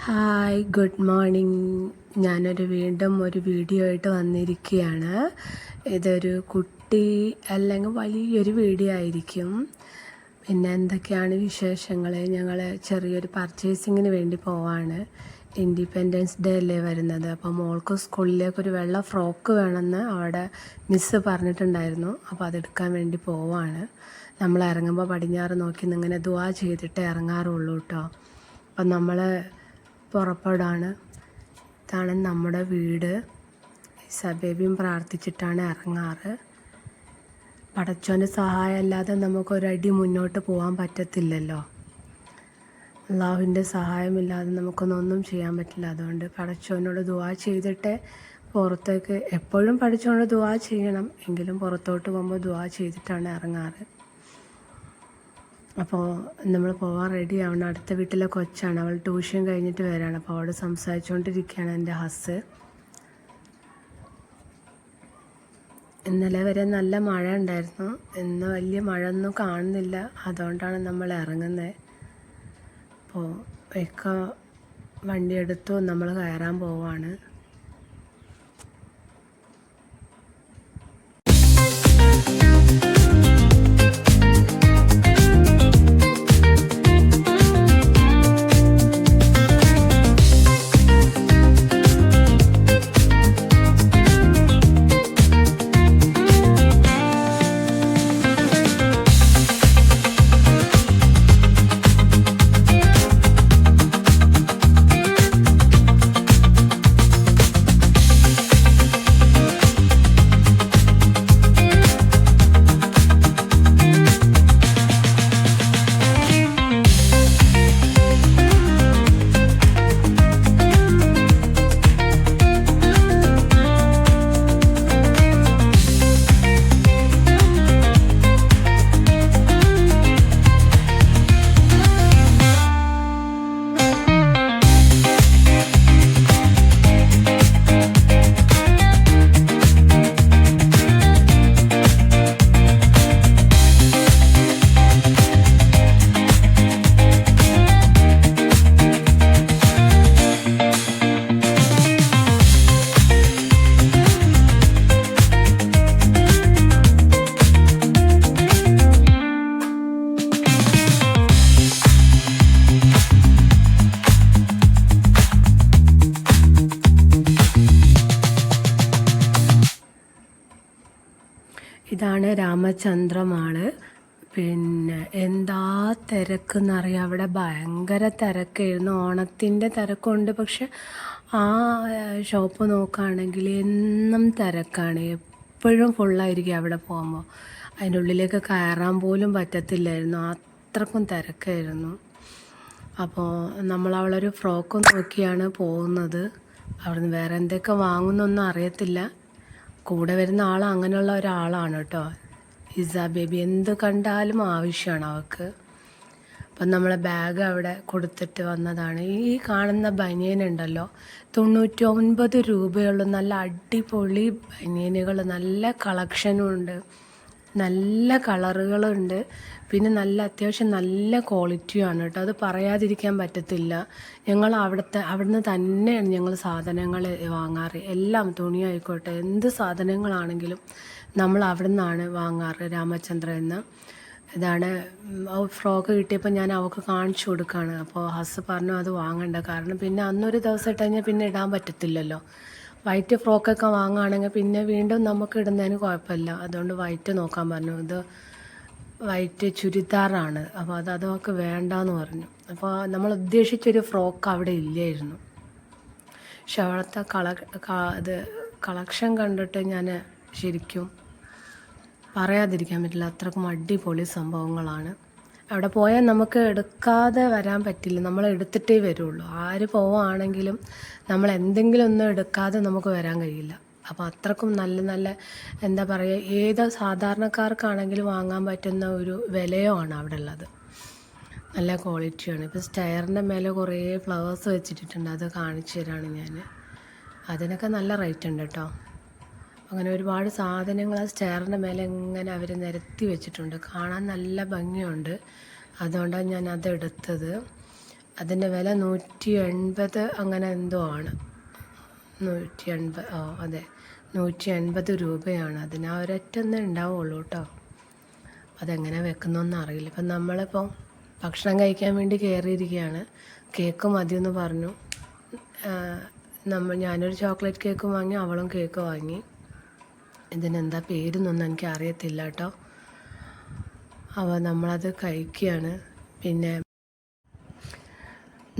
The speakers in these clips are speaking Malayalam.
Hi, good morning. ഞാനൊരു വീണ്ടും ഒരു വീഡിയോ ആയിട്ട് വന്നിരിക്കുകയാണ്. ഇതൊരു കുട്ടി അല്ലെങ്കിൽ വലിയൊരു വീഡിയോ ആയിരിക്കും. പിന്നെ എന്തൊക്കെയാണ് വിശേഷങ്ങൾ? ഞങ്ങൾ ചെറിയൊരു പർച്ചേസിങ്ങിന് വേണ്ടി പോവാണ്. ഇൻഡിപെൻഡൻസ് ഡേ അല്ലേ വരുന്നത്. അപ്പോൾ മോൾക്ക് സ്കൂളിലേക്കൊരു വെള്ള ഫ്രോക്ക് വേണമെന്ന് അവിടെ മിസ്സ് പറഞ്ഞിട്ടുണ്ടായിരുന്നു. അപ്പോൾ അതെടുക്കാൻ വേണ്ടി പോവാണ്. നമ്മൾ ഇറങ്ങുമ്പോൾ പടിഞ്ഞാറ് നോക്കി ഇങ്ങനെ ദുആ ചെയ്തിട്ട് ഇറങ്ങാറുള്ളൂ കേട്ടോ. അപ്പം നമ്മൾ പുറപ്പെടാണ്. ഇതാണ് നമ്മുടെ വീട്. സബേബിയും പ്രാർത്ഥിച്ചിട്ടാണ് ഇറങ്ങാറ്. പടച്ചോൻ്റെ സഹായം അല്ലാതെ നമുക്കൊരടി മുന്നോട്ട് പോകാൻ പറ്റത്തില്ലല്ലോ. അള്ളാഹുവിൻ്റെ സഹായമില്ലാതെ നമുക്കൊന്നും ചെയ്യാൻ പറ്റില്ല. അതുകൊണ്ട് പടച്ചോനോട് ദുആ ചെയ്തിട്ട് പുറത്തേക്ക് എപ്പോഴും പടച്ചോനോട് ദുആ ചെയ്യണം. എങ്കിലും പുറത്തോട്ട് പോകുമ്പോൾ ദുആ ചെയ്തിട്ടാണ് ഇറങ്ങാറ്. അപ്പോൾ നമ്മൾ പോകാൻ റെഡി ആവണം. അടുത്ത വീട്ടിലെ കൊച്ചാണ്, അവൾ ട്യൂഷൻ കഴിഞ്ഞിട്ട് വരാണ്. അപ്പോൾ അവളോട് സംസാരിച്ചുകൊണ്ടിരിക്കുകയാണ് എൻ്റെ ഹസ്സ്. ഇന്നലെ വരെ നല്ല മഴ ഉണ്ടായിരുന്നു. ഇന്ന് വലിയ മഴ ഒന്നും കാണുന്നില്ല. അതുകൊണ്ടാണ് നമ്മൾ ഇറങ്ങുന്നത്. അപ്പോൾ ഒക്കെ വണ്ടി എടുത്തു നമ്മൾ കയറാൻ പോവാണ്. ഇതാണ് രാമചന്ദ്രമാള്. പിന്നെ എന്താ തിരക്കെന്നറിയാം. അവിടെ ഭയങ്കര തിരക്കായിരുന്നു. ഓണത്തിൻ്റെ തിരക്കുണ്ട്. പക്ഷെ ആ ഷോപ്പ് നോക്കുകയാണെങ്കിൽ എന്നും തിരക്കാണ്. എപ്പോഴും ഫുള്ളായിരിക്കും അവിടെ പോകുമ്പോൾ. അതിൻ്റെ ഉള്ളിലേക്ക് കയറാൻ പോലും പറ്റത്തില്ലായിരുന്നു. അത്രക്കും തിരക്കായിരുന്നു. അപ്പോൾ നമ്മൾ അവളൊരു ഫ്രോക്ക് നോക്കിയാണ് പോകുന്നത്. അവിടുന്ന് വേറെ എന്തൊക്കെ വാങ്ങുന്നൊന്നും അറിയത്തില്ല. കൂടെ വരുന്ന ആൾ അങ്ങനെയുള്ള ഒരാളാണ് കേട്ടോ. ഇസ ബേബി എന്ത് കണ്ടാലും ആവശ്യമാണ് അവൾക്ക്. അപ്പം നമ്മളെ ബാഗ് അവിടെ കൊടുത്തിട്ട് വന്നതാണ്. ഈ കാണുന്ന ബനിയനുണ്ടല്ലോ, 99 രൂപയുള്ളൂ. നല്ല അടിപൊളി ബനിയനുകൾ, നല്ല കളക്ഷനും ഉണ്ട്, നല്ല കളറുകളുണ്ട്. പിന്നെ നല്ല അത്യാവശ്യം നല്ല ക്വാളിറ്റിയാണ് കേട്ടോ. അത് പറയാതിരിക്കാൻ പറ്റത്തില്ല. ഞങ്ങൾ അവിടുന്ന് തന്നെയാണ് ഞങ്ങൾ സാധനങ്ങൾ വാങ്ങാറ്. എല്ലാം തുണിയായിക്കോട്ടെ, എന്ത് സാധനങ്ങളാണെങ്കിലും നമ്മൾ അവിടെ നിന്നാണ് വാങ്ങാറ്, രാമചന്ദ്രന്ന്. ഇതാണ് ഫ്രോക്ക് കിട്ടിയപ്പോൾ ഞാൻ അവൾക്ക് കാണിച്ചു കൊടുക്കുകയാണ്. അപ്പോൾ ഹസ് പറഞ്ഞു അത് വാങ്ങണ്ട, കാരണം പിന്നെ അന്നൊരു ദിവസം ഇട്ട് കഴിഞ്ഞാൽ പിന്നെ ഇടാൻ പറ്റത്തില്ലല്ലോ. വൈറ്റ് ഫ്രോക്കൊക്കെ വാങ്ങുകയാണെങ്കിൽ പിന്നെ വീണ്ടും നമുക്ക് ഇടുന്നതിന് കുഴപ്പമില്ല. അതുകൊണ്ട് വൈറ്റ് നോക്കാൻ പറഞ്ഞു. ഇത് വൈറ്റ് ചുരിദാറാണ്. അപ്പോൾ അതൊക്കെ വേണ്ടാന്ന് പറഞ്ഞു. അപ്പോൾ നമ്മൾ ഉദ്ദേശിച്ചൊരു ഫ്രോക്ക് അവിടെ ഇല്ലായിരുന്നു. പക്ഷെ അവിടുത്തെ കളക്ഷൻ കണ്ടിട്ട് ഞാൻ ശരിക്കും പറയാതിരിക്കാൻ പറ്റില്ല. അത്രക്കും അടിപൊളി സംഭവങ്ങളാണ്. അവിടെ പോയാൽ നമുക്ക് എടുക്കാതെ വരാൻ പറ്റില്ല. നമ്മൾ എടുത്തിട്ടേ വരുള്ളൂ. ആര് പോവുകയാണെങ്കിലും നമ്മൾ എന്തെങ്കിലും ഒന്നും എടുക്കാതെ നമുക്ക് വരാൻ കഴിയില്ല. അപ്പോൾ അത്രക്കും നല്ല നല്ല എന്താ പറയുക, ഏത് സാധാരണക്കാർക്കാണെങ്കിലും വാങ്ങാൻ പറ്റുന്ന ഒരു വിലയുമാണ് അവിടെ ഉള്ളത്. നല്ല ക്വാളിറ്റിയാണ്. ഇപ്പോൾ സ്റ്റെയറിൻ്റെ മേലെ കുറേ ഫ്ലവേഴ്സ് വെച്ചിട്ടുണ്ട്. അത് കാണിച്ചു തരാണ് ഞാൻ. അതിനൊക്കെ നല്ല റേറ്റ് ഉണ്ട് കേട്ടോ. അങ്ങനെ ഒരുപാട് സാധനങ്ങൾ ആ സ്റ്റെയറിൻ്റെ മേലെ ഇങ്ങനെ അവർ നിരത്തി വെച്ചിട്ടുണ്ട്. കാണാൻ നല്ല ഭംഗിയുണ്ട്. അതുകൊണ്ടാണ് ഞാൻ അതെടുത്തത്. അതിൻ്റെ വില 180 അങ്ങനെ എന്തോ ആണ്. 180, അതെ 180 രൂപയാണ്. അതിന് ആ ഒരൊറ്റൊന്നേ ഉണ്ടാവുള്ളൂ കേട്ടോ. അതെങ്ങനെ വെക്കുന്നൊന്നും അറിയില്ല. ഇപ്പം നമ്മളിപ്പോൾ ഭക്ഷണം കഴിക്കാൻ വേണ്ടി കയറിയിരിക്കുകയാണ്. കേക്ക് മതിയെന്ന് പറഞ്ഞു. ഞാനൊരു ചോക്ലേറ്റ് കേക്ക് വാങ്ങി, അവളും കേക്ക് വാങ്ങി. ഇതിനെന്താ പേരെന്നൊന്നും എനിക്ക് അറിയത്തില്ല കേട്ടോ. അപ്പോൾ നമ്മളത് കഴിക്കുകയാണ്. പിന്നെ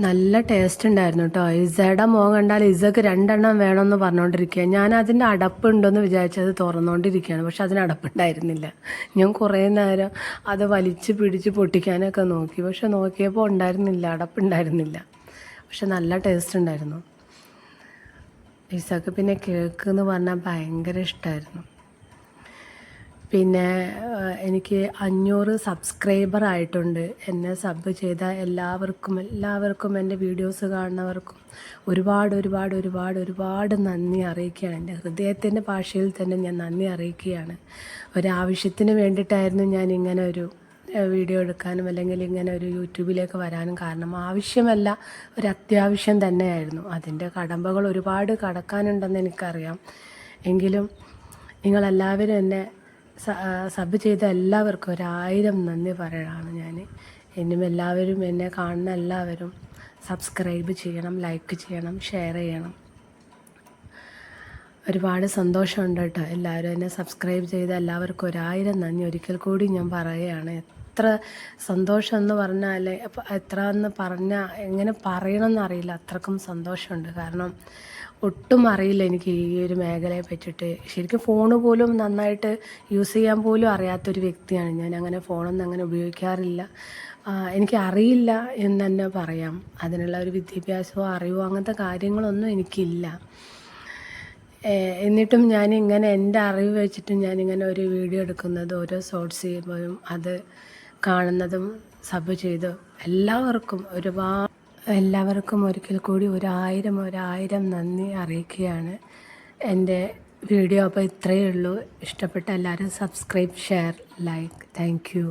നല്ല ടേസ്റ്റ് ഉണ്ടായിരുന്നു കേട്ടോ. ഇസയുടെ മുഖം കണ്ടാൽ ഇസക്ക് 2 എണ്ണം വേണമെന്ന് പറഞ്ഞുകൊണ്ടിരിക്കുക. ഞാൻ അതിൻ്റെ അടപ്പുണ്ടെന്ന് വിചാരിച്ചത് തുറന്നുകൊണ്ടിരിക്കുകയാണ്. പക്ഷെ അതിന് അടപ്പുണ്ടായിരുന്നില്ല. ഞാൻ കുറേ നേരം അത് വലിച്ച് പിടിച്ച് പൊട്ടിക്കാനൊക്കെ നോക്കി. പക്ഷെ നോക്കിയപ്പോൾ ഉണ്ടായിരുന്നില്ല, അടപ്പുണ്ടായിരുന്നില്ല. പക്ഷെ നല്ല ടേസ്റ്റ് ഉണ്ടായിരുന്നു. ഇസക്ക് പിന്നെ കേക്ക് എന്ന് പറഞ്ഞാൽ ഭയങ്കര ഇഷ്ടമായിരുന്നു. പിന്നെ എനിക്ക് 500 സബ്സ്ക്രൈബർ ആയിട്ടുണ്ട്. എന്നെ സബ് ചെയ്ത എല്ലാവർക്കും എൻ്റെ വീഡിയോസ് കാണുന്നവർക്കും ഒരുപാട് നന്ദി അറിയിക്കുകയാണ്. എൻ്റെ ഹൃദയത്തിൻ്റെ ഭാഷയിൽ തന്നെ ഞാൻ നന്ദി അറിയിക്കുകയാണ്. ഒരാവശ്യത്തിന് വേണ്ടിയിട്ടായിരുന്നു ഞാൻ ഇങ്ങനെ ഒരു വീഡിയോ എടുക്കാനും അല്ലെങ്കിൽ ഇങ്ങനെ ഒരു യൂട്യൂബിലേക്ക് വരാനും കാരണം. ആവശ്യമല്ല, ഒരു അത്യാവശ്യം തന്നെയായിരുന്നു. അതിൻ്റെ കടമ്പകൾ ഒരുപാട് കടക്കാനുണ്ടെന്ന് എനിക്കറിയാം. എങ്കിലും നിങ്ങളെല്ലാവരും എന്നെ സബ് ചെയ്ത എല്ലാവർക്കും 1000 നന്ദി പറയുകയാണ് ഞാൻ. ഇനിയും എല്ലാവരും, എന്നെ കാണുന്ന എല്ലാവരും സബ്സ്ക്രൈബ് ചെയ്യണം, ലൈക്ക് ചെയ്യണം, ഷെയർ ചെയ്യണം. ഒരുപാട് സന്തോഷമുണ്ട് കേട്ടോ. എല്ലാവരും എന്നെ സബ്സ്ക്രൈബ് ചെയ്ത എല്ലാവർക്കും 1000 നന്ദി ഒരിക്കൽ കൂടി ഞാൻ പറയുകയാണ്. എത്ര സന്തോഷം എന്ന് പറഞ്ഞാൽ എത്ര എന്ന് പറഞ്ഞാൽ എങ്ങനെ പറയണമെന്നറിയില്ല, അത്രക്കും സന്തോഷമുണ്ട്. കാരണം ഒട്ടും അറിയില്ല എനിക്ക് ഈ ഒരു മേഖലയെ പറ്റിയിട്ട്. ശരിക്കും ഫോണ് പോലും നന്നായിട്ട് യൂസ് ചെയ്യാൻ പോലും അറിയാത്തൊരു വ്യക്തിയാണ് ഞാൻ. അങ്ങനെ ഫോണൊന്നും അങ്ങനെ ഉപയോഗിക്കാറില്ല. എനിക്കറിയില്ല എന്ന് തന്നെ പറയാം. അതിനുള്ള ഒരു വിദ്യാഭ്യാസമോ അറിവോ അങ്ങനത്തെ കാര്യങ്ങളൊന്നും എനിക്കില്ല. എന്നിട്ടും ഞാനിങ്ങനെ എൻ്റെ അറിവ് വെച്ചിട്ട് ഞാനിങ്ങനെ ഒരു വീഡിയോ എടുക്കുന്നത്, ഓരോ ഷോർട്സ് ചെയ്യുമ്പോഴും അത് കാണുന്നതും സബ് ചെയ്ത് എല്ലാവർക്കും ഒരിക്കൽ കൂടി 1000 നന്ദി അറിയിക്കുകയാണ്. എൻ്റെ വീഡിയോ അപ്പോൾ ഇത്രയേ ഉള്ളൂ. ഇഷ്ടപ്പെട്ട എല്ലാവരും subscribe, share, like. Thank you.